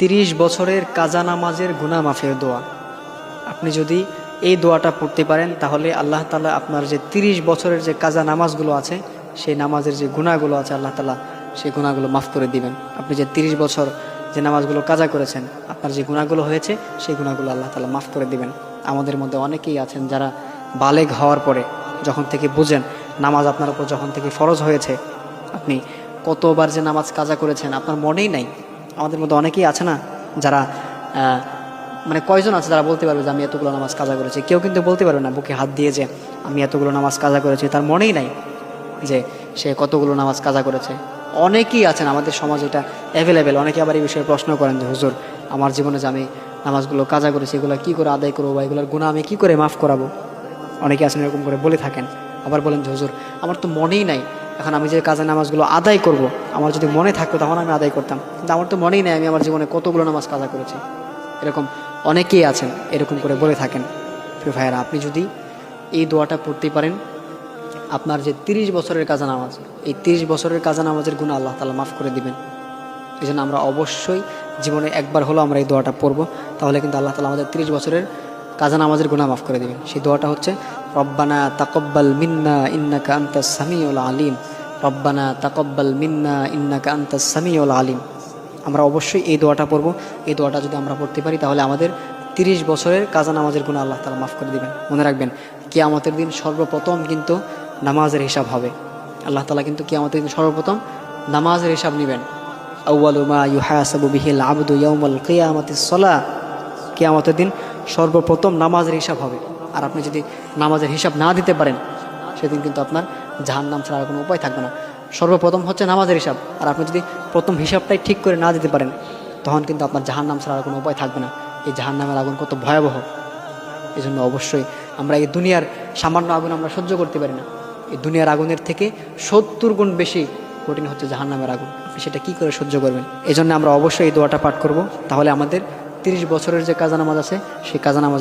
30 বছরের কাজা নামাজের গুনাহ মাফের দোয়া। আপনি যদি এই দোয়াটা পড়তে পারেন তাহলে আল্লাহ তাআলা আপনার যে 30 বছরের যে কাজা নামাজগুলো আছে সেই নামাজের যে গুনাহগুলো আছে আল্লাহ তাআলা সেই গুনাহগুলো মাফ করে দিবেন। আপনি যে 30 বছর যে নামাজগুলো কাজা করেছেন, আপনার যে গুনাহগুলো হয়েছে সেই গুনাহগুলো আল্লাহ তাআলা মাফ করে দিবেন। আমাদের মধ্যে অনেকেই আছেন যারা বালেগ হওয়ার পরে যখন থেকে বুঝেন নামাজ আপনার উপর যখন থেকে ফরজ হয়েছে, আপনি কতবার যে নামাজ কাজা করেছেন আপনার মনেই নাই। আমাদের মধ্যে অনেকেই আছে না যারা মানে কয়জন আছে যারা বলতে পারবে যে আমি এতগুলো নামাজ কাজা করেছি? কেউ কিন্তু বলতে পারবে না বুকে হাত দিয়ে যে আমি এতগুলো নামাজ কাজা করেছি। তার মনেই নাই যে সে কতগুলো নামাজ কাজা করেছে। অনেকেই আছেন আমাদের সমাজে, এটা অ্যাভেলেবেল। অনেকে আবার এই বিষয়ে প্রশ্ন করেন যে হুজুর, আমার জীবনে যে আমি নামাজগুলো কাজা করেছি এগুলো কী করে আদায় করবো বা এগুলোর গুনাহ আমি কী করে মাফ করাবো? অনেকে আছেন এরকম করে বলে থাকেন। আবার বলেন যে হুজুর, আমার তো মনেই নাই, এখন আমি যে কাজা নামাজগুলো আদায় করব, আমার যদি মনে থাকতো তখন আমি আদায় করতাম, কিন্তু আমার তো মনেই নাই আমি আমার জীবনে কতগুলো নামাজ কাজা করেছি। এরকম অনেকেই আছেন এরকম করে বলে থাকেন। প্রিয় ভাইয়েরা, আপনি যদি এই দোয়াটা পড়তে পারেন, আপনার যে 30 বছরের কাজা নামাজ, এই 30 বছরের কাজা নামাজের গুনাহ আল্লাহ তাআলা মাফ করে দিবেন। এই জন্য আমরা অবশ্যই জীবনে একবার হলো আমরা এই দোয়াটা পড়বো, তাহলে কিন্তু আল্লাহ তাআলা আমাদের 30 বছরের কাজা নামাজের গুনাহ মাফ করে দিবেন। সেই দোয়াটা হচ্ছে রব্বানা তাকাব্বাল মিন্না ইন্নাকা আনতাস সামিউল আলিম। রব্বানা তাকাব্বাল মিন্না ইন্নাকা আনতাস সামিউল আলিম। আমরা অবশ্যই এই দোয়াটা পড়বো। এই দোয়াটা যদি আমরা পড়তে পারি তাহলে আমাদের 30 বছরের কাজা নামাজের গুনাহ আল্লাহ তাআলা মাফ করে দিবেন। মনে রাখবেন, কিয়ামতের দিন সর্বপ্রথম কিন্তু নামাজের হিসাব হবে। আল্লাহ তাআলা কিন্তু কিয়ামতের দিন সর্বপ্রথম নামাজের হিসাব নেবেন। আউয়ালু মা ইউহাসাবু বিহিল আবদু ইয়াউমাল কিয়ামাতিস সালাহ। কিয়ামতের দিন সর্বপ্রথম নামাজের হিসাব হবে। আর আপনি যদি নামাজের হিসাব না দিতে পারেন, সেদিন কিন্তু আপনার জাহান্নাম ছাড়া আর কোনো উপায় থাকবে না। সর্বপ্রথম হচ্ছে নামাজের হিসাব, আর আপনি যদি প্রথম হিসাবটাই ঠিক করে না দিতে পারেন, তখন কিন্তু আপনার জাহান্নাম ছাড়া আর কোনো উপায় থাকবে না। এই জাহান্নামের আগুন কত ভয়াবহ! এই জন্য অবশ্যই আমরা এই দুনিয়ার সামান্য আগুন আমরা সহ্য করতে পারি না। এই দুনিয়ার আগুনের থেকে 70 গুণ বেশি কঠিন হচ্ছে জাহান্নামের আগুন। আপনি সেটা কী করে সহ্য করবেন? এই জন্য আমরা অবশ্যই এই দোয়াটা পাঠ করব, তাহলে আমাদের 30 বছরের যে কাজা নামাজ আছে সেই কাজা নামাজের